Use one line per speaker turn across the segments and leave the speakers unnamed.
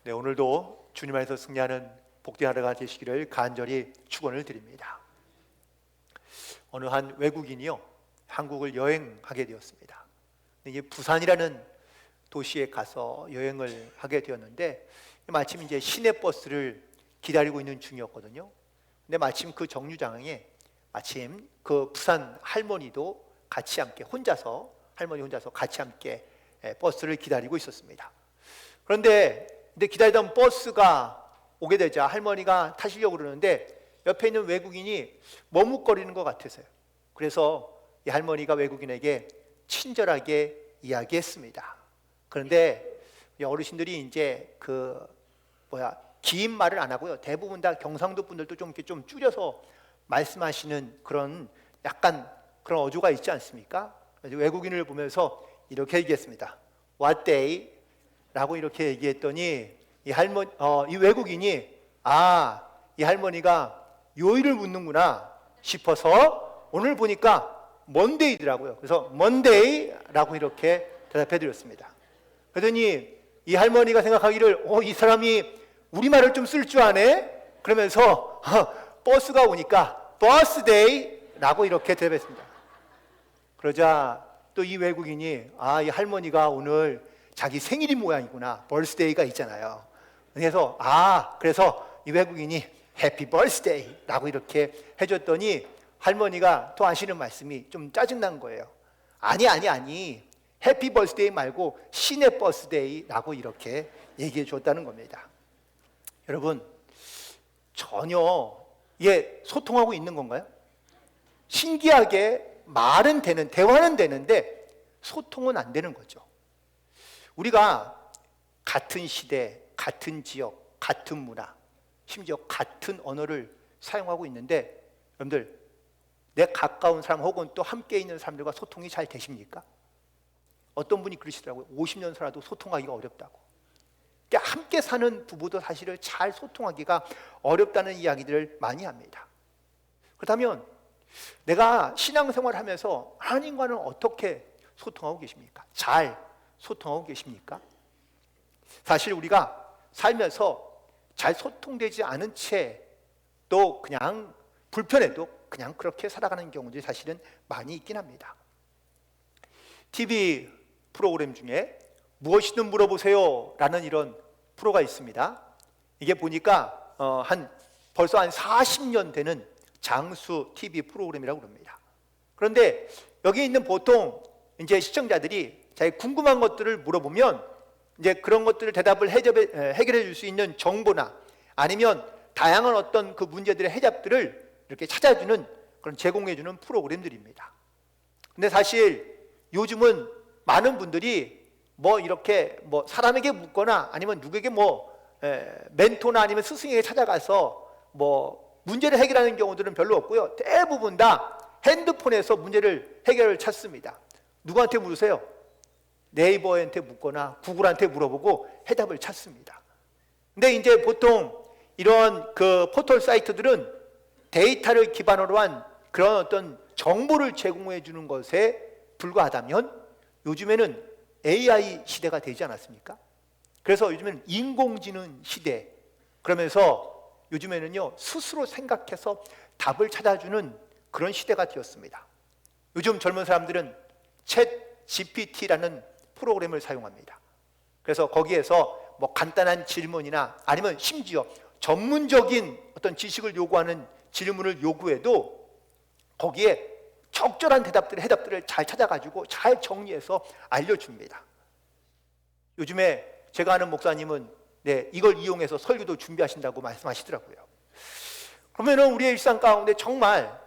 네, 오늘도 주님 안에서 승리하는 복된 하루가 되시기를 간절히 축원을 드립니다. 어느 한 외국인이요, 한국을 여행하게 되었습니다. 이게 부산이라는 도시에 가서 여행을 하게 되었는데, 마침 이제 시내버스를 기다리고 있는 중이었거든요. 근데 마침 그 정류장에 마침 그 부산 할머니도 같이 함께 할머니 혼자서 같이 함께 버스를 기다리고 있었습니다. 그런데 기다리던 버스가 오게 되자 할머니가 타시려고 그러는데 옆에 있는 외국인이 머뭇거리는 것 같아서요. 그래서 이 할머니가 외국인에게 친절하게 이야기했습니다. 그런데 어르신들이 이제 긴 말을 안 하고요, 대부분 다 경상도 분들도 좀 이렇게 좀 줄여서 말씀하시는 그런 약간 그런 어조가 있지 않습니까? 외국인을 보면서 이렇게 얘기했습니다. What day? 라고 이렇게 얘기했더니 이 외국인이 이 할머니가 요일을 묻는구나 싶어서 오늘 보니까 먼데이더라고요. 그래서 먼데이라고 이렇게 대답해 드렸습니다. 그러더니 이 할머니가 생각하기를 이 사람이 우리말을 좀 쓸 줄 아네? 그러면서 버스가 오니까 버스데이라고 이렇게 대답했습니다. 그러자 또 이 외국인이 이 할머니가 오늘 자기 생일이 모양이구나, 벌스데이가 있잖아요. 그래서 이 외국인이 해피 벌스데이라고 이렇게 해줬더니 할머니가 또 하시는 말씀이 좀 짜증난 거예요. 아니 해피 벌스데이 말고 시내 버스데이라고 이렇게 얘기해 줬다는 겁니다. 여러분, 전혀 소통하고 있는 건가요? 신기하게 말은 되는, 대화는 되는데 소통은 안 되는 거죠. 우리가 같은 시대, 같은 지역, 같은 문화, 심지어 같은 언어를 사용하고 있는데 여러분들, 내 가까운 사람 혹은 또 함께 있는 사람들과 소통이 잘 되십니까? 어떤 분이 그러시더라고요. 50년 살아도 소통하기가 어렵다고. 그러니까 함께 사는 부부도 사실은 잘 소통하기가 어렵다는 이야기들을 많이 합니다. 그렇다면 내가 신앙생활을 하면서 하나님과는 어떻게 소통하고 계십니까? 잘 소통하고 계십니까? 사실 우리가 살면서 잘 소통되지 않은 채 또 그냥 불편해도 그냥 그렇게 살아가는 경우들이 사실은 많이 있긴 합니다. TV 프로그램 중에 무엇이든 물어보세요 라는 이런 프로가 있습니다. 이게 보니까 벌써 한 40년 되는 장수 TV 프로그램이라고 합니다. 그런데 여기 있는 보통 이제 시청자들이 자기 궁금한 것들을 물어보면 이제 그런 것들을 대답을 해결해 줄 수 있는 정보나 아니면 다양한 어떤 그 문제들의 해답들을 이렇게 찾아주는 그런 제공해주는 프로그램들입니다. 근데 사실 요즘은 많은 분들이 이렇게 사람에게 묻거나 아니면 누구에게 멘토나 아니면 스승에게 찾아가서 문제를 해결하는 경우들은 별로 없고요. 대부분 다 핸드폰에서 문제를 해결을 찾습니다. 누구한테 물으세요? 네이버한테 묻거나 구글한테 물어보고 해답을 찾습니다. 근데 이제 보통 이런 그 포털 사이트들은 데이터를 기반으로 한 그런 어떤 정보를 제공해 주는 것에 불과하다면 요즘에는 AI 시대가 되지 않았습니까? 그래서 요즘에는 인공지능 시대, 그러면서 요즘에는요 스스로 생각해서 답을 찾아주는 그런 시대가 되었습니다. 요즘 젊은 사람들은 챗 GPT라는 프로그램을 사용합니다. 그래서 거기에서 간단한 질문이나 아니면 심지어 전문적인 어떤 지식을 요구하는 질문을 요구해도 거기에 적절한 해답들을 잘 찾아가지고 잘 정리해서 알려줍니다. 요즘에 제가 아는 목사님은 이걸 이용해서 설교도 준비하신다고 말씀하시더라고요. 그러면은 우리의 일상 가운데 정말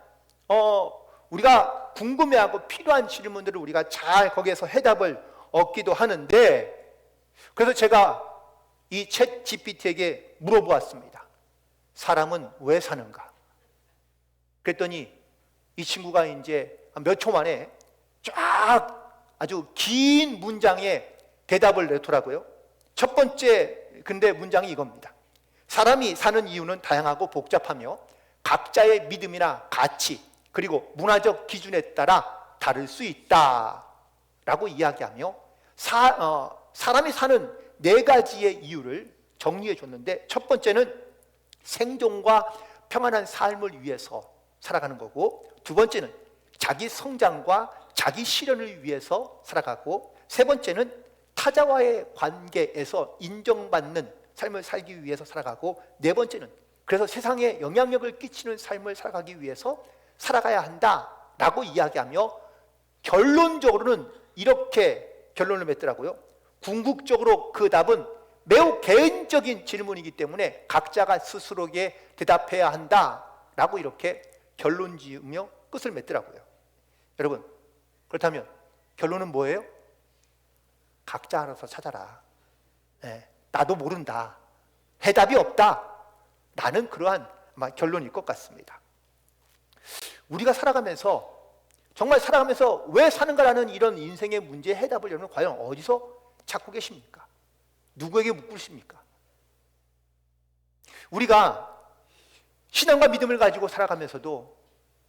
우리가 궁금해하고 필요한 질문들을 우리가 잘 거기에서 해답을 얻기도 하는데, 그래서 제가 이 챗 GPT에게 물어보았습니다. 사람은 왜 사는가? 그랬더니 이 친구가 이제 몇 초 만에 쫙 아주 긴 문장의 대답을 내더라고요. 첫 번째 근데 문장이 이겁니다. 사람이 사는 이유는 다양하고 복잡하며 각자의 믿음이나 가치 그리고 문화적 기준에 따라 다를 수 있다 라고 이야기하며 사람이 사는 4가지의 이유를 정리해 줬는데, 첫 번째는 생존과 평안한 삶을 위해서 살아가는 거고, 두 번째는 자기 성장과 자기 실현을 위해서 살아가고, 세 번째는 타자와의 관계에서 인정받는 삶을 살기 위해서 살아가고, 네 번째는 그래서 세상에 영향력을 끼치는 삶을 살아가기 위해서 살아가야 한다라고 이야기하며, 결론적으로는 이렇게 결론을 맺더라고요. 궁극적으로 그 답은 매우 개인적인 질문이기 때문에 각자가 스스로에게 대답해야 한다라고 이렇게 결론 지으며 끝을 맺더라고요. 여러분, 그렇다면 결론은 뭐예요? 각자 알아서 찾아라. 나도 모른다. 해답이 없다. 라는 그러한 아마 결론일 것 같습니다. 우리가 살아가면서, 정말 살아가면서 왜 사는가라는 이런 인생의 문제의 해답을 여러분 과연 어디서 찾고 계십니까? 누구에게 묻고 계십니까? 우리가 신앙과 믿음을 가지고 살아가면서도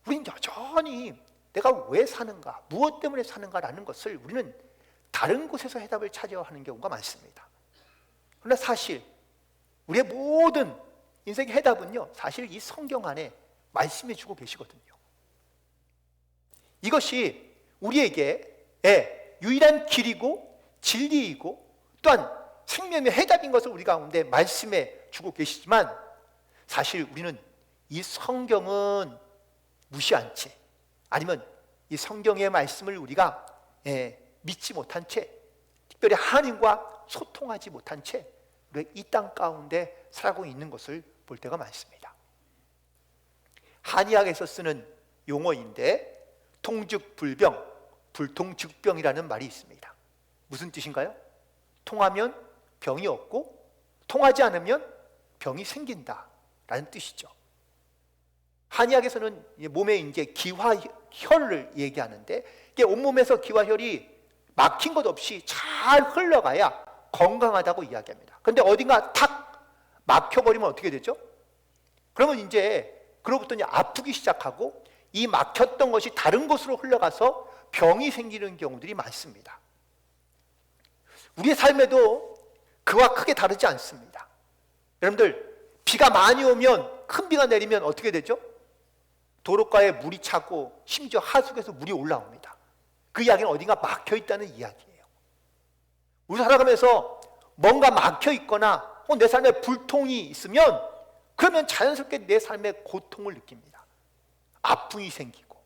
우리는 여전히 내가 왜 사는가, 무엇 때문에 사는가라는 것을 우리는 다른 곳에서 해답을 찾아야 하는 경우가 많습니다. 그러나 사실 우리의 모든 인생의 해답은요, 사실 이 성경 안에 말씀해 주고 계시거든요. 이것이 우리에게 유일한 길이고 진리이고 또한 생명의 해답인 것을 우리 가운데 말씀해 주고 계시지만, 사실 우리는 이 성경은 무시한 채, 아니면 이 성경의 말씀을 우리가 믿지 못한 채, 특별히 하나님과 소통하지 못한 채 우리가 이 땅 가운데 살아가고 있는 것을 볼 때가 많습니다. 한의학에서 쓰는 용어인데 통즉불병, 불통즉병이라는 말이 있습니다. 무슨 뜻인가요? 통하면 병이 없고 통하지 않으면 병이 생긴다라는 뜻이죠. 한의학에서는 몸에 이제 기화혈을 얘기하는데, 이게 온몸에서 기화혈이 막힌 것 없이 잘 흘러가야 건강하다고 이야기합니다. 그런데 어딘가 탁 막혀버리면 어떻게 되죠? 그러면 이제 그로부터 이제 아프기 시작하고, 이 막혔던 것이 다른 곳으로 흘러가서 병이 생기는 경우들이 많습니다. 우리의 삶에도 그와 크게 다르지 않습니다. 여러분들, 비가 많이 오면, 큰 비가 내리면 어떻게 되죠? 도로가에 물이 차고 심지어 하수구에서 물이 올라옵니다. 그 이야기는 어딘가 막혀 있다는 이야기예요. 우리 살아가면서 뭔가 막혀 있거나 내 삶에 불통이 있으면, 그러면 자연스럽게 내 삶에 고통을 느낍니다. 아픔이 생기고,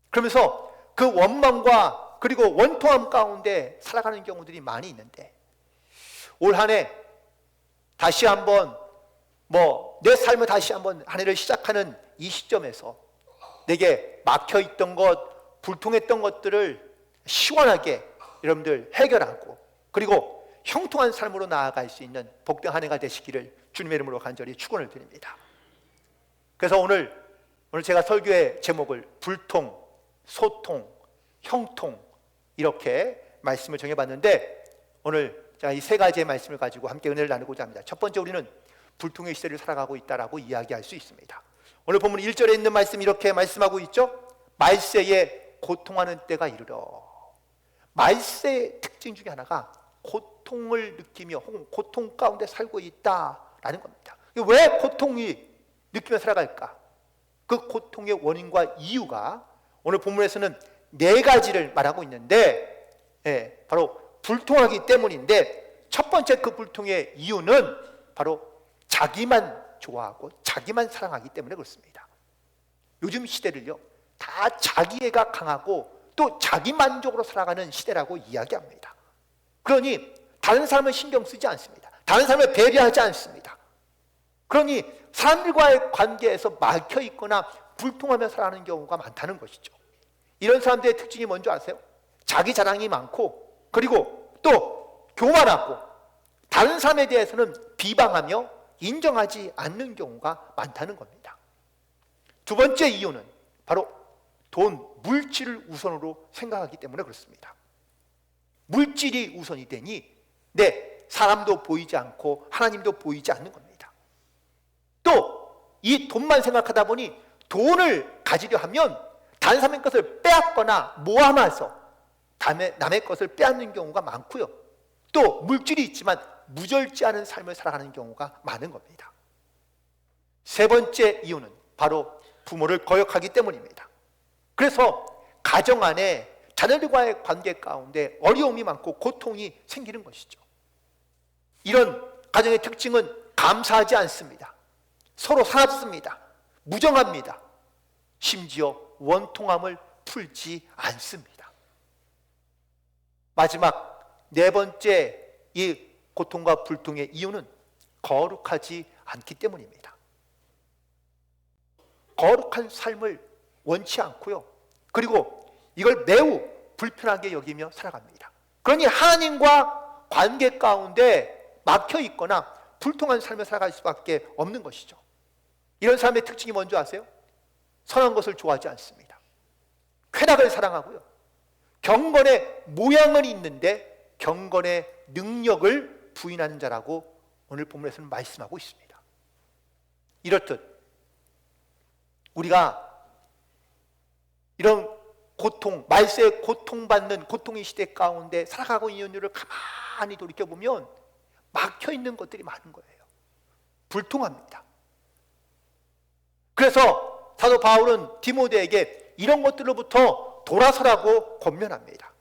그러면서 그 원망과 그리고 원통함 가운데 살아가는 경우들이 많이 있는데, 올 한 해 다시 한번 내 삶을 다시 한번 한 해를 시작하는 이 시점에서 내게 막혀있던 것, 불통했던 것들을 시원하게 여러분들 해결하고, 그리고 형통한 삶으로 나아갈 수 있는 복된 한 해가 되시기를 주님의 이름으로 간절히 축원을 드립니다. 그래서 오늘 제가 설교의 제목을 불통, 소통, 형통 이렇게 말씀을 정해봤는데, 오늘 제가 이 세 가지의 말씀을 가지고 함께 은혜를 나누고자 합니다. 첫 번째, 우리는 불통의 시대를 살아가고 있다라고 이야기할 수 있습니다. 오늘 본문 1절에 있는 말씀 이렇게 말씀하고 있죠. 말세에 고통하는 때가 이르러. 말세의 특징 중에 하나가 고통을 느끼며 혹은 고통 가운데 살고 있다라는 겁니다. 왜 고통이 느끼며 살아갈까? 그 고통의 원인과 이유가 오늘 본문에서는 네 가지를 말하고 있는데, 바로 불통하기 때문인데, 첫 번째 그 불통의 이유는 바로 자기만 좋아하고 자기만 사랑하기 때문에 그렇습니다. 요즘 시대를요, 다 자기애가 강하고 또 자기만족으로 살아가는 시대라고 이야기합니다. 그러니 다른 사람을 신경 쓰지 않습니다. 다른 사람을 배려하지 않습니다. 그러니 사람들과의 관계에서 막혀 있거나 불통하며 살아가는 경우가 많다는 것이죠. 이런 사람들의 특징이 뭔지 아세요? 자기 자랑이 많고, 그리고 또 교만하고, 다른 사람에 대해서는 비방하며 인정하지 않는 경우가 많다는 겁니다. 두 번째 이유는 바로 돈, 물질을 우선으로 생각하기 때문에 그렇습니다. 물질이 우선이 되니 사람도 보이지 않고 하나님도 보이지 않는 겁니다. 또 이 돈만 생각하다 보니 돈을 가지려 하면 다른 사람의 것을 빼앗거나 모함해서 남의 것을 빼앗는 경우가 많고요. 또 물질이 있지만 무절제하는 삶을 살아가는 경우가 많은 겁니다. 세 번째 이유는 바로 부모를 거역하기 때문입니다. 그래서 가정 안에 자녀들과의 관계 가운데 어려움이 많고 고통이 생기는 것이죠. 이런 가정의 특징은 감사하지 않습니다. 서로 살았습니다. 무정합니다. 심지어 원통함을 풀지 않습니다. 마지막 네 번째 이 고통과 불통의 이유는 거룩하지 않기 때문입니다. 거룩한 삶을 원치 않고요. 그리고 이걸 매우 불편하게 여기며 살아갑니다. 그러니 하나님과 관계 가운데 막혀 있거나 불통한 삶을 살아갈 수밖에 없는 것이죠. 이런 사람의 특징이 뭔지 아세요? 선한 것을 좋아하지 않습니다. 쾌락을 사랑하고요. 경건의 모양은 있는데 경건의 능력을 부인하는 자라고 오늘 본문에서는 말씀하고 있습니다. 이렇듯 우리가 이런 고통, 말세에 고통받는 고통의 시대 가운데 살아가고 있는 이유를 가만히 돌이켜보면 막혀있는 것들이 많은 거예요. 불통합니다. 그래서 사도 바울은 디모데에게 이런 것들로부터 돌아서라고 권면합니다.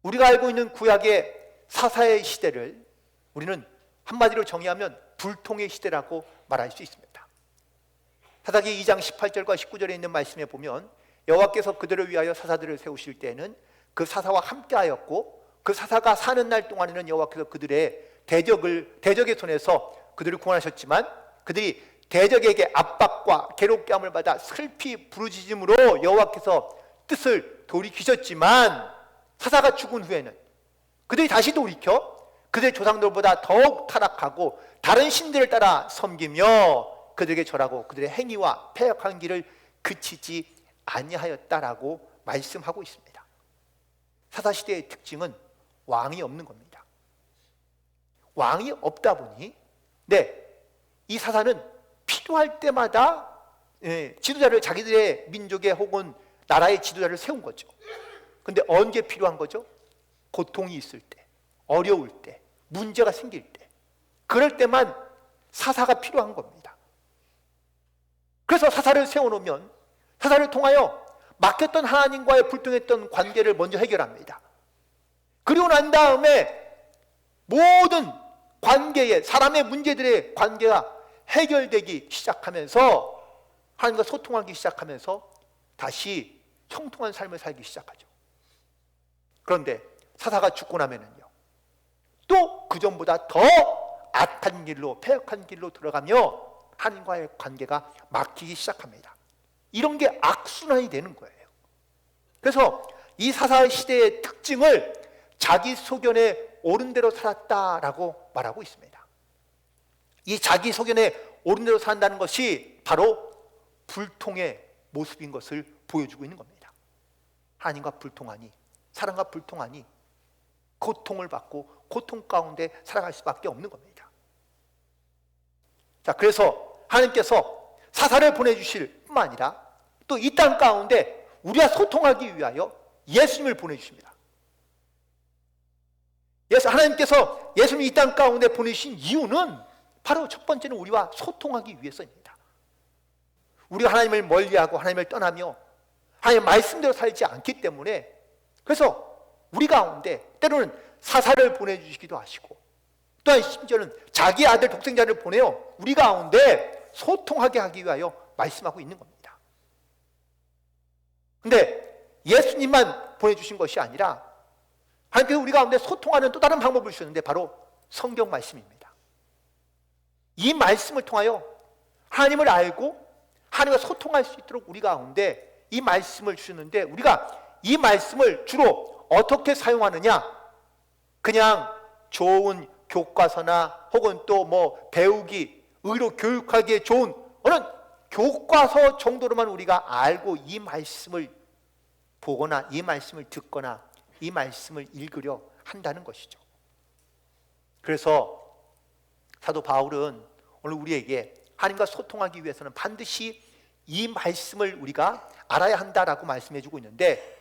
우리가 알고 있는 구약의 사사의 시대를 우리는 한마디로 정의하면 불통의 시대라고 말할 수 있습니다. 사사기 2장 18절과 19절에 있는 말씀에 보면 여호와께서 그들을 위하여 사사들을 세우실 때에는 그 사사와 함께하였고 그 사사가 사는 날 동안에는 여호와께서 그들의 대적의 손에서 그들을 구원하셨지만 그들이 대적에게 압박과 괴롭게 함을 받아 슬피 부르짖음으로 여호와께서 뜻을 돌이키셨지만 사사가 죽은 후에는 그들이 다시 돌이켜 그들의 조상들보다 더욱 타락하고 다른 신들을 따라 섬기며 그들에게 절하고 그들의 행위와 패역한 길을 그치지 아니하였다라고 말씀하고 있습니다. 사사시대의 특징은 왕이 없는 겁니다. 왕이 없다 보니 이 사사는 필요할 때마다 지도자를 자기들의 민족의 혹은 나라의 지도자를 세운 거죠. 근데 언제 필요한 거죠? 고통이 있을 때, 어려울 때, 문제가 생길 때, 그럴 때만 사사가 필요한 겁니다. 그래서 사사를 세워놓으면 사사를 통하여 막혔던 하나님과의 불통했던 관계를 먼저 해결합니다. 그리고 난 다음에 모든 관계의 사람의 문제들의 관계가 해결되기 시작하면서 하나님과 소통하기 시작하면서 다시 형통한 삶을 살기 시작하죠. 그런데 사사가 죽고 나면은요 또 그전보다 더 악한 길로 패역한 길로 들어가며 하나님과의 관계가 막히기 시작합니다. 이런 게 악순환이 되는 거예요. 그래서 이 사사 시대의 특징을 자기 소견에 옳은 대로 살았다라고 말하고 있습니다. 이 자기 소견에 옳은 대로 산다는 것이 바로 불통의 모습인 것을 보여주고 있는 겁니다. 하나님과 불통하니, 사랑과 불통하니 고통을 받고 고통 가운데 살아갈 수밖에 없는 겁니다. 자, 그래서 하나님께서 사사를 보내주실 뿐만 아니라 또 이 땅 가운데 우리가 소통하기 위하여 예수님을 보내주십니다. 하나님께서 예수님을 이 땅 가운데 보내주신 이유는 바로 첫 번째는 우리와 소통하기 위해서입니다. 우리가 하나님을 멀리하고 하나님을 떠나며 하나님의 말씀대로 살지 않기 때문에 그래서 우리 가운데 때로는 사사를 보내주시기도 하시고 또한 심지어는 자기 아들 독생자를 보내어 우리 가운데 소통하게 하기 위하여 말씀하고 있는 겁니다. 근데 예수님만 보내주신 것이 아니라 하나님께서 우리 가운데 소통하는 또 다른 방법을 주셨는데 바로 성경 말씀입니다. 이 말씀을 통하여 하나님을 알고 하나님과 소통할 수 있도록 우리 가운데 이 말씀을 주셨는데 우리가 이 말씀을 주로 어떻게 사용하느냐? 그냥 좋은 교과서나 혹은 또 뭐 배우기, 의로 교육하기에 좋은 어느 교과서 정도로만 우리가 알고 이 말씀을 보거나 이 말씀을 듣거나 이 말씀을 읽으려 한다는 것이죠. 그래서 사도 바울은 오늘 우리에게 하나님과 소통하기 위해서는 반드시 이 말씀을 우리가 알아야 한다라고 말씀해주고 있는데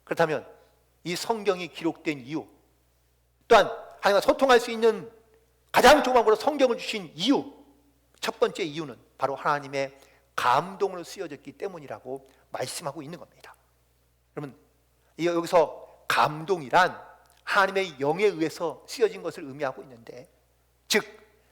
그렇다면 이 성경이 기록된 이유 또한 하나님과 소통할 수 있는 가장 좋은 방법으로 성경을 주신 이유, 첫 번째 이유는 바로 하나님의 감동으로 쓰여졌기 때문이라고 말씀하고 있는 겁니다. 여러분, 여기서 감동이란 하나님의 영에 의해서 쓰여진 것을 의미하고 있는데, 즉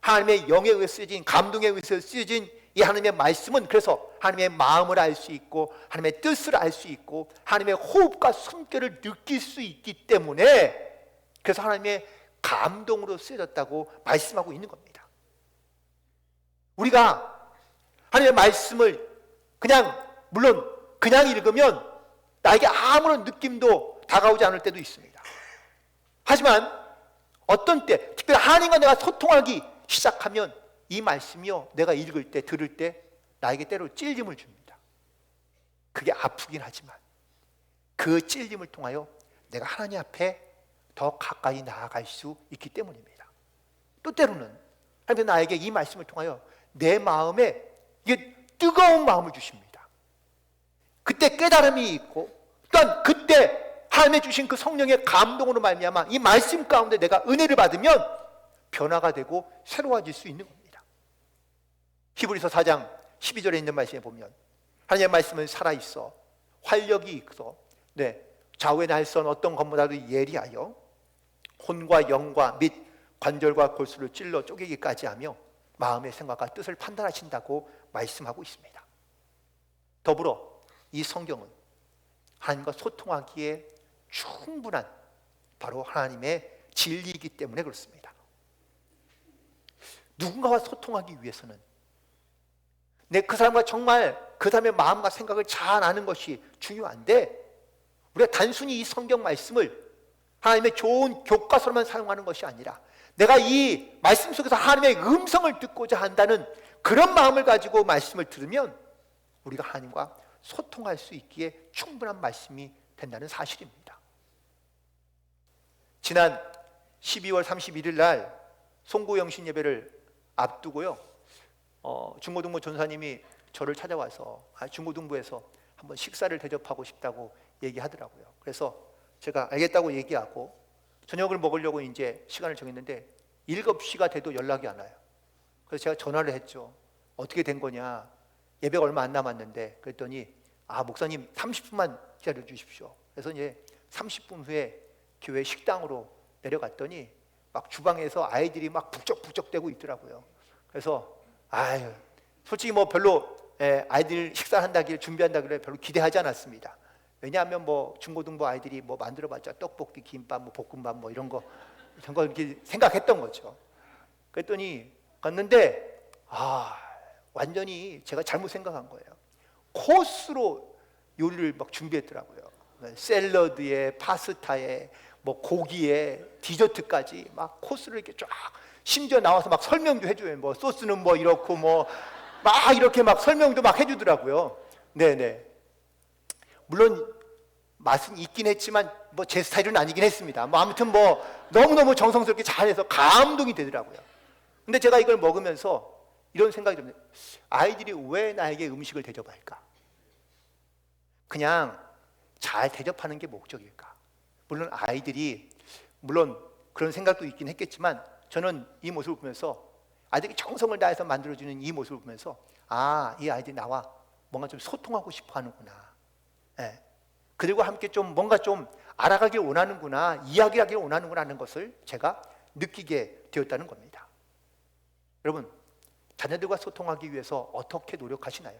하나님의 영에 의해서 쓰여진, 감동에 의해서 쓰여진 이 하나님의 말씀은 그래서 하나님의 마음을 알 수 있고 하나님의 뜻을 알 수 있고 하나님의 호흡과 숨결을 느낄 수 있기 때문에, 그래서 하나님의 감동으로 쓰여졌다고 말씀하고 있는 겁니다. 우리가 하나님의 말씀을 물론 그냥 읽으면 나에게 아무런 느낌도 다가오지 않을 때도 있습니다. 하지만 어떤 때, 특별히 하나님과 내가 소통하기 시작하면 이 말씀이요, 내가 읽을 때, 들을 때 나에게 때로 찔림을 줍니다. 그게 아프긴 하지만 그 찔림을 통하여 내가 하나님 앞에 더 가까이 나아갈 수 있기 때문입니다. 또 때로는 하나님 나에게 이 말씀을 통하여 내 마음에 이게 뜨거운 마음을 주십니다. 그때 깨달음이 있고, 또한 그때 하나님의 주신 그 성령의 감동으로 말미암아 이 말씀 가운데 내가 은혜를 받으면 변화가 되고 새로워질 수 있는 겁니다. 히브리서 4장 12절에 있는 말씀에 보면 하나님의 말씀은 살아있어 활력이 있어 좌우의 날선 어떤 것보다도 예리하여 혼과 영과 및 관절과 골수를 찔러 쪼개기까지 하며 마음의 생각과 뜻을 판단하신다고 말씀하고 있습니다. 더불어 이 성경은 하나님과 소통하기에 충분한 바로 하나님의 진리이기 때문에 그렇습니다. 누군가와 소통하기 위해서는 그 사람과 정말 그 사람의 마음과 생각을 잘 아는 것이 중요한데, 우리가 단순히 이 성경 말씀을 하나님의 좋은 교과서로만 사용하는 것이 아니라 내가 이 말씀 속에서 하나님의 음성을 듣고자 한다는 그런 마음을 가지고 말씀을 들으면 우리가 하나님과 소통할 수 있기에 충분한 말씀이 된다는 사실입니다. 지난 12월 31일 날 송구영신 예배를 앞두고요, 중고등부 전사님이 저를 찾아와서 중고등부에서 한번 식사를 대접하고 싶다고 얘기하더라고요. 그래서 제가 알겠다고 얘기하고 저녁을 먹으려고 이제 시간을 정했는데 7시가 돼도 연락이 안 와요. 그래서 제가 전화를 했죠. 어떻게 된 거냐, 예배가 얼마 안 남았는데. 그랬더니 목사님 30분만 기다려 주십시오. 그래서 이제 30분 후에 교회 식당으로 내려갔더니 막 주방에서 아이들이 막 북적북적대고 있더라고요. 그래서 솔직히 뭐 별로 아이들 식사한다길래 준비한다길래 별로 기대하지 않았습니다. 왜냐하면 뭐 중고등부 아이들이 뭐 만들어봤자 떡볶이, 김밥, 뭐 볶음밥 뭐 이런 거 이렇게 생각했던 거죠. 그랬더니 갔는데 완전히 제가 잘못 생각한 거예요. 코스로 요리를 막 준비했더라고요. 샐러드에 파스타에 뭐 고기에 디저트까지 막 코스를 이렇게 쫙, 심지어 나와서 막 설명도 해줘요. 뭐 소스는 뭐 이렇고 뭐 막 이렇게 막 설명도 막 해주더라고요. 네네. 물론 맛은 있긴 했지만 뭐 제 스타일은 아니긴 했습니다. 뭐 아무튼 뭐 너무너무 정성스럽게 잘해서 감동이 되더라고요. 근데 제가 이걸 먹으면서 이런 생각이 듭니다. 아이들이 왜 나에게 음식을 대접할까? 그냥 잘 대접하는 게 목적일까? 물론 아이들이 그런 생각도 있긴 했겠지만 저는 이 모습을 보면서 아이들이 정성을 다해서 만들어주는 이 모습을 보면서 이 아이들이 나와 뭔가 좀 소통하고 싶어 하는구나. 그들과 함께 좀 뭔가 좀 알아가길 원하는구나, 이야기하길 원하는구나 하는 것을 제가 느끼게 되었다는 겁니다. 여러분, 자녀들과 소통하기 위해서 어떻게 노력하시나요?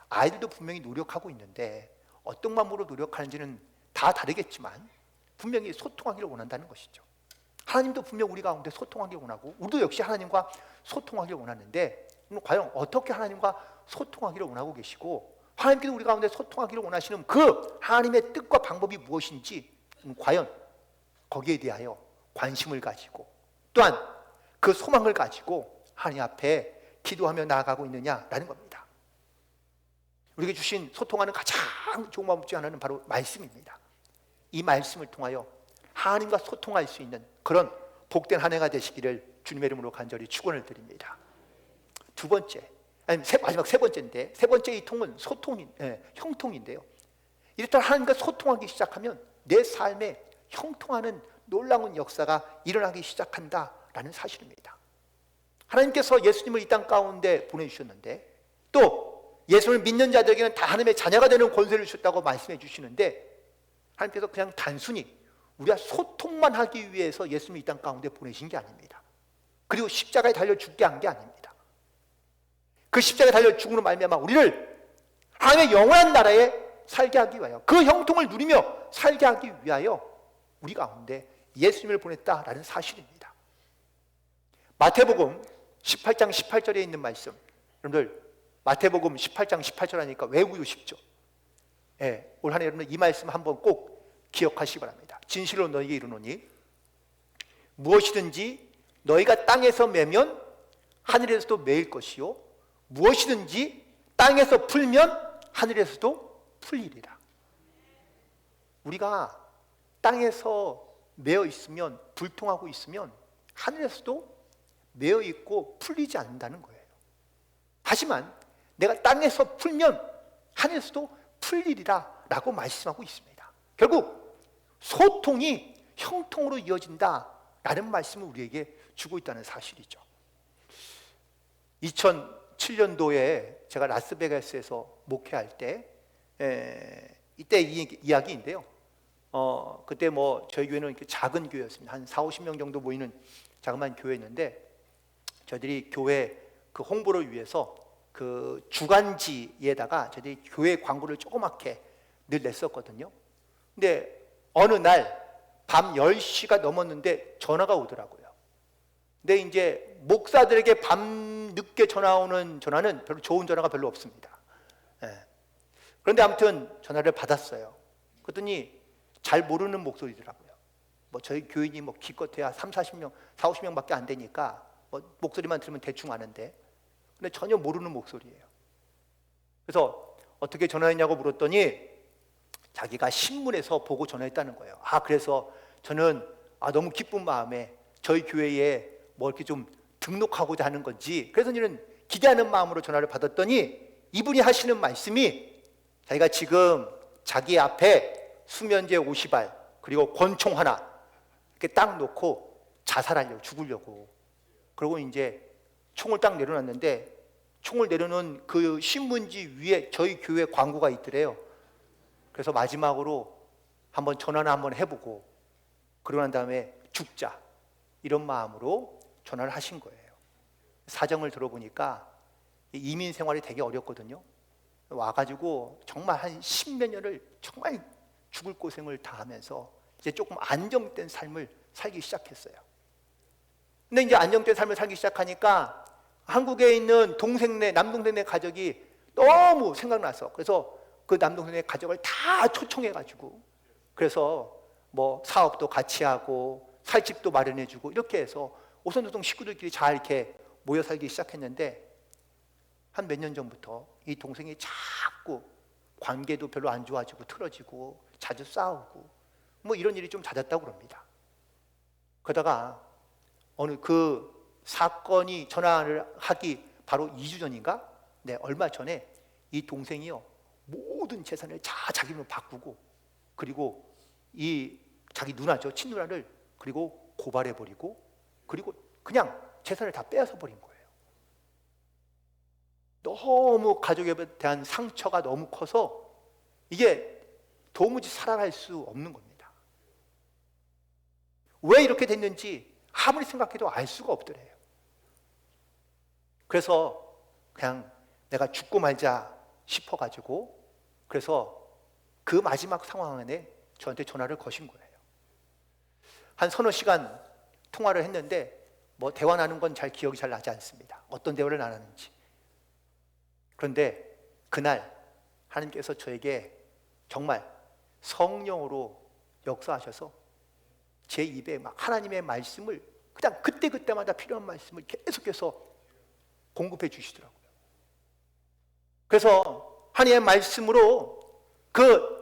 아이들도 분명히 노력하고 있는데 어떤 방법으로 노력하는지는 다 다르겠지만 분명히 소통하기를 원한다는 것이죠. 하나님도 분명 우리 가운데 소통하기를 원하고 우리도 역시 하나님과 소통하기를 원하는데 과연 어떻게 하나님과 소통하기를 원하고 계시고 하나님께서 우리 가운데 소통하기를 원하시는 그 하나님의 뜻과 방법이 무엇인지 과연 거기에 대하여 관심을 가지고 또한 그 소망을 가지고 하나님 앞에 기도하며 나아가고 있느냐라는 겁니다. 우리에게 주신 소통하는 가장 좋은 방법 중 하나는 바로 말씀입니다. 이 말씀을 통하여 하나님과 소통할 수 있는 그런 복된 한 해가 되시기를 주님의 이름으로 간절히 축원을 드립니다. 두 번째, 마지막 세 번째인데, 세 번째 이 통은 형통인데요. 이렇게 하나님과 소통하기 시작하면 내 삶에 형통하는 놀라운 역사가 일어나기 시작한다라는 사실입니다. 하나님께서 예수님을 이 땅 가운데 보내주셨는데, 또 예수를 믿는 자들에게는 다 하나님의 자녀가 되는 권세를 주셨다고 말씀해 주시는데, 하나님께서 그냥 단순히 우리가 소통만 하기 위해서 예수님을 이 땅 가운데 보내신 게 아닙니다. 그리고 십자가에 달려 죽게 한 게 아닙니다. 그 십자가에 달려 죽음으로 말미암아 우리를 하나님의 영원한 나라에 살게 하기 위하여, 그 형통을 누리며 살게 하기 위하여 우리 가운데 예수님을 보냈다라는 사실입니다. 마태복음 18장 18절에 있는 말씀, 여러분들 마태복음 18장 18절 하니까 외우기도 쉽죠. 올 한 해 여러분 이 말씀 한번 꼭 기억하시기 바랍니다. 진실로 너희에게 이르노니 무엇이든지 너희가 땅에서 매면 하늘에서도 매일 것이요, 무엇이든지 땅에서 풀면 하늘에서도 풀리리라. 우리가 땅에서 매어 있으면, 불통하고 있으면 하늘에서도 매어 있고 풀리지 않는다는 거예요. 하지만 내가 땅에서 풀면 하늘에서도 풀리리라 라고 말씀하고 있습니다. 결국 소통이 형통으로 이어진다라는 말씀을 우리에게 주고 있다는 사실이죠. 2007년도에 제가 라스베가스에서 목회할 때, 이때 이 이야기인데요. 그때 저희 교회는 이렇게 작은 교회였습니다. 한 40-50명 정도 모이는 자그마한 교회였는데, 저희들이 교회 그 홍보를 위해서 그 주간지에다가 저희들이 교회 광고를 조그맣게 늘 냈었거든요. 근데 어느 날 밤 10시가 넘었는데 전화가 오더라고요. 근데 이제 목사들에게 밤 늦게 전화 오는 전화는 별로 좋은 전화가 별로 없습니다. 그런데 아무튼 전화를 받았어요. 그랬더니 잘 모르는 목소리더라고요. 저희 교인이 기껏해야 30-40명, 40-50명밖에 안 되니까 목소리만 들으면 대충 아는데, 근데 전혀 모르는 목소리예요. 그래서 어떻게 전화했냐고 물었더니 자기가 신문에서 보고 전화했다는 거예요. 그래서 저는 너무 기쁜 마음에 저희 교회에 이렇게 좀 등록하고자 하는 건지, 그래서 저는 기대하는 마음으로 전화를 받았더니 이분이 하시는 말씀이, 자기가 지금 자기 앞에 수면제 50알 그리고 권총 하나 이렇게 딱 놓고 자살하려고, 죽으려고, 그리고 이제 총을 딱 내려놨는데, 총을 내려놓은 그 신문지 위에 저희 교회 광고가 있더래요. 그래서 마지막으로 한번 전화나 한번 해보고 그러고 난 다음에 죽자, 이런 마음으로 전화를 하신 거예요. 사정을 들어보니까 이민 생활이 되게 어렵거든요. 와가지고 정말 한 10몇 년을 정말 죽을 고생을 다 하면서 이제 조금 안정된 삶을 살기 시작했어요. 근데 이제 안정된 삶을 살기 시작하니까 한국에 있는 남동생네 가족이 너무 생각나서, 그래서 그 남동생네 가족을 다 초청해가지고, 그래서 사업도 같이 하고 살 집도 마련해주고 이렇게 해서 오손도손 식구들끼리 잘 이렇게 모여 살기 시작했는데, 한 몇 년 전부터 이 동생이 자꾸 관계도 별로 안 좋아지고 틀어지고 자주 싸우고 이런 일이 좀 잦았다고 그럽니다. 그러다가 어느 그 사건이 전화를 하기 바로 2주 전인가? 네, 얼마 전에 이 동생이요, 모든 재산을 다 자기 이름으로 바꾸고, 그리고 이 자기 누나죠, 친누나를 그리고 고발해버리고, 그리고 그냥 재산을 다 빼앗아 버린 거예요. 너무 가족에 대한 상처가 너무 커서 이게 도무지 살아갈 수 없는 겁니다. 왜 이렇게 됐는지 아무리 생각해도 알 수가 없더래요. 그래서 그냥 내가 죽고 말자 싶어가지고, 그래서 그 마지막 상황에 저한테 전화를 거신 거예요. 한 서너 시간 통화를 했는데 대화 나눈 건 기억이 잘 나지 않습니다. 어떤 대화를 나눴는지. 그런데 그날 하나님께서 저에게 정말 성령으로 역사하셔서 제 입에 하나님의 말씀을 그냥 그때그때마다 필요한 말씀을 계속해서 공급해 주시더라고요. 그래서 하나님의 말씀으로 그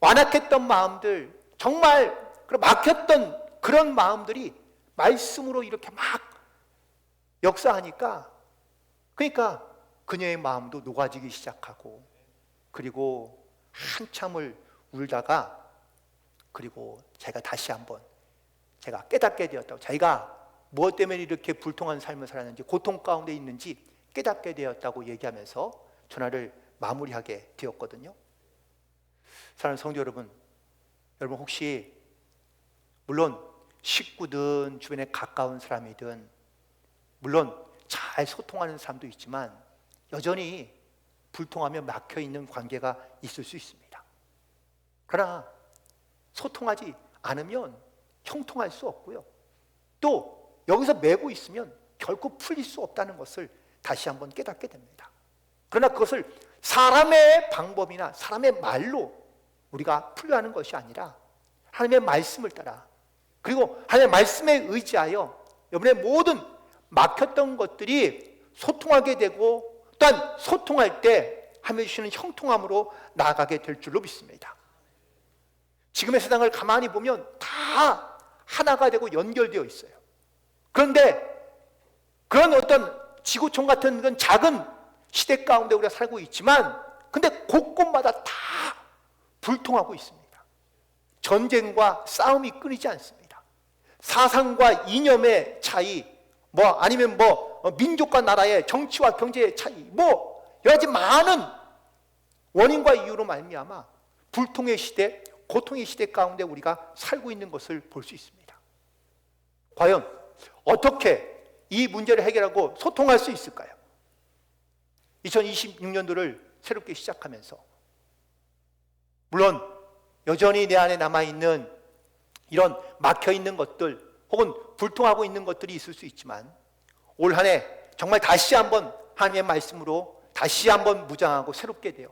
완악했던 마음들, 정말 막혔던 그런 마음들이 말씀으로 이렇게 막 역사하니까, 그러니까 그녀의 마음도 녹아지기 시작하고, 그리고 한참을 울다가, 그리고 제가 다시 한번 제가 깨닫게 되었다고, 자기가 무엇 때문에 이렇게 불통한 삶을 살았는지, 고통 가운데 있는지 깨닫게 되었다고 얘기하면서 전화를 마무리하게 되었거든요. 사랑하는 성도 여러분, 여러분 혹시 물론 식구든 주변에 가까운 사람이든 물론 잘 소통하는 사람도 있지만 여전히 불통하며 막혀있는 관계가 있을 수 있습니다. 그러나 소통하지 않으면 형통할 수 없고요, 또 여기서 매고 있으면 결코 풀릴 수 없다는 것을 다시 한번 깨닫게 됩니다. 그러나 그것을 사람의 방법이나 사람의 말로 우리가 풀려하는 것이 아니라 하나님의 말씀을 따라, 그리고 하나님의 말씀에 의지하여 여러분의 모든 막혔던 것들이 소통하게 되고, 또한 소통할 때 하나님이 주시는 형통함으로 나아가게 될 줄로 믿습니다. 지금의 세상을 가만히 보면 다 하나가 되고 연결되어 있어요. 그런데 그런 어떤 지구촌 같은 그런 작은 시대 가운데 우리가 살고 있지만, 근데 곳곳마다 다 불통하고 있습니다. 전쟁과 싸움이 끊이지 않습니다. 사상과 이념의 차이, 아니면 민족과 나라의 정치와 경제의 차이, 여러 가지 많은 원인과 이유로 말미암아 불통의 시대, 고통의 시대 가운데 우리가 살고 있는 것을 볼 수 있습니다. 과연 어떻게 이 문제를 해결하고 소통할 수 있을까요? 2026년도를 새롭게 시작하면서 물론 여전히 내 안에 남아있는 이런 막혀있는 것들 혹은 불통하고 있는 것들이 있을 수 있지만, 올 한 해 정말 다시 한번 하나님의 말씀으로 다시 한번 무장하고 새롭게 되어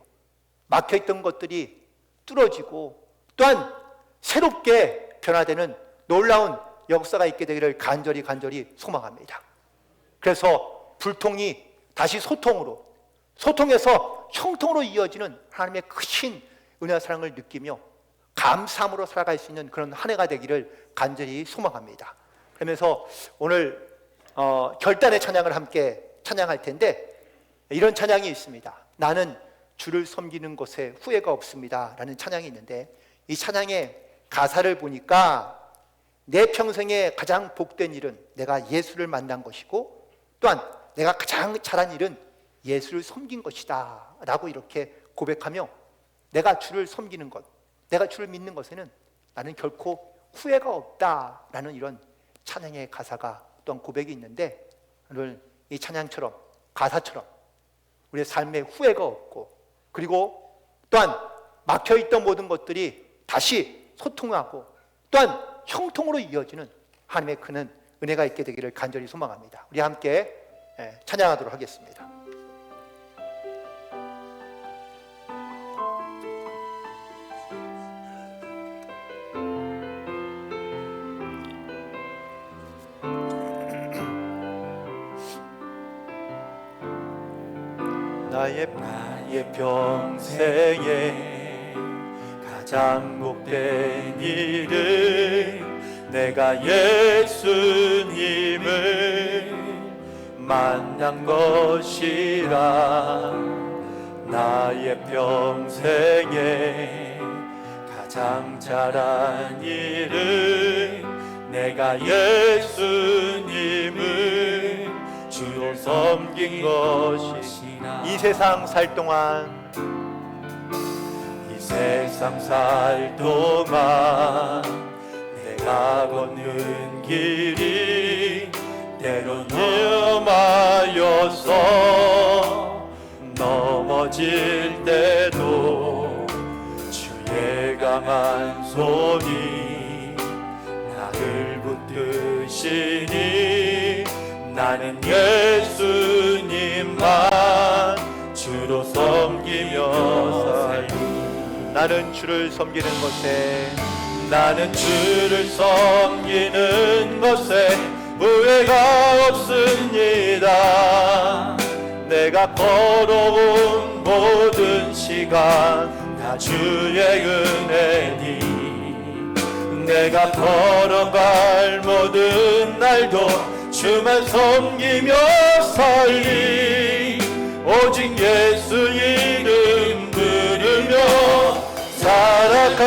막혀있던 것들이 뚫어지고 또한 새롭게 변화되는 놀라운 역사가 있게 되기를 간절히 소망합니다. 그래서 불통이 다시 소통으로, 소통에서 형통으로 이어지는 하나님의 크신 은혜와 사랑을 느끼며 감사함으로 살아갈 수 있는 그런 한 해가 되기를 간절히 소망합니다. 그러면서 오늘 결단의 찬양을 함께 찬양할 텐데, 이런 찬양이 있습니다. 나는 주를 섬기는 것에 후회가 없습니다 라는 찬양이 있는데, 이 찬양의 가사를 보니까 내 평생에 가장 복된 일은 내가 예수를 만난 것이고, 또한 내가 가장 잘한 일은 예수를 섬긴 것이다 라고 이렇게 고백하며, 내가 주를 섬기는 것, 내가 주를 믿는 것에는 나는 결코 후회가 없다 라는 이런 찬양의 가사가, 또한 고백이 있는데, 오늘 이 찬양처럼 가사처럼 우리의 삶에 후회가 없고, 그리고 또한 막혀있던 모든 것들이 다시 소통하고 또한 형통으로 이어지는 하나님의 큰 은혜가 있게 되기를 간절히 소망합니다. 우리 함께 찬양하도록 하겠습니다. 나의 평생에 가장 복된 일은 내가 예수님을 만난 것이라. 나의 평생에 가장 잘한 일은 내가 예수님을 주로 섬긴 것이라. 이 세상 살 동안, 이 세상 살 동안 내가 걷는 길이 때론 위험하여서 넘어질 때도 주의 강한 손이 나를 붙드시니 나는 예수님만 주로 섬기며 살리. 나는 주를 섬기는 것에, 나는 주를 섬기는 것에 후회가 없습니다. 내가 걸어온 모든 시간 다 주의 은혜니, 내가 걸어갈 모든 날도 주만 섬기며 살리. 오직 예수 이름 부르며 살아가.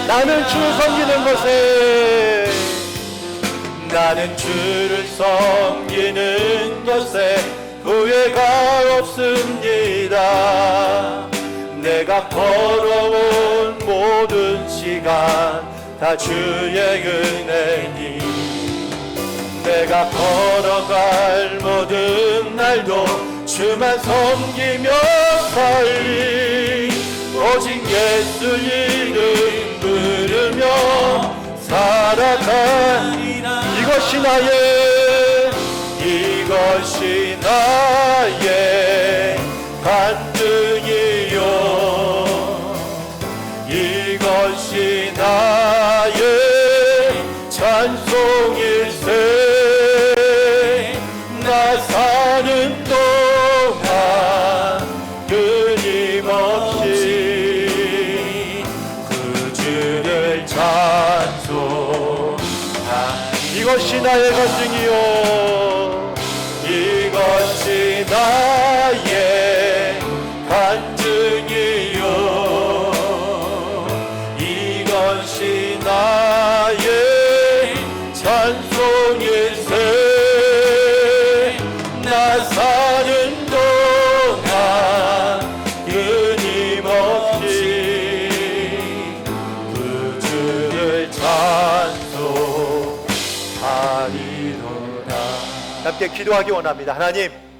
나는 주 섬기는 것에,
나는 주를 섬기는 것에 후회가 없습니다. 내가 걸어온 모든 시간 다 주의 은혜니 내가 걸어갈 모든 날도 주만 섬기며 살리 오직 예수 이름 부르며 살아가리라. 이것이 나의 간증이요 이것이 나의 찬송일세. 나 사는 동안 끊임없이 그 주를 찬송하리. 이것이 나의 간증이요 이것이 나의 간증이요 이것이 나의 찬송일세. 나 사는 동안 끊임없이 그 주를 찬송하리로다.
함께 기도하기 원합니다. 하나님,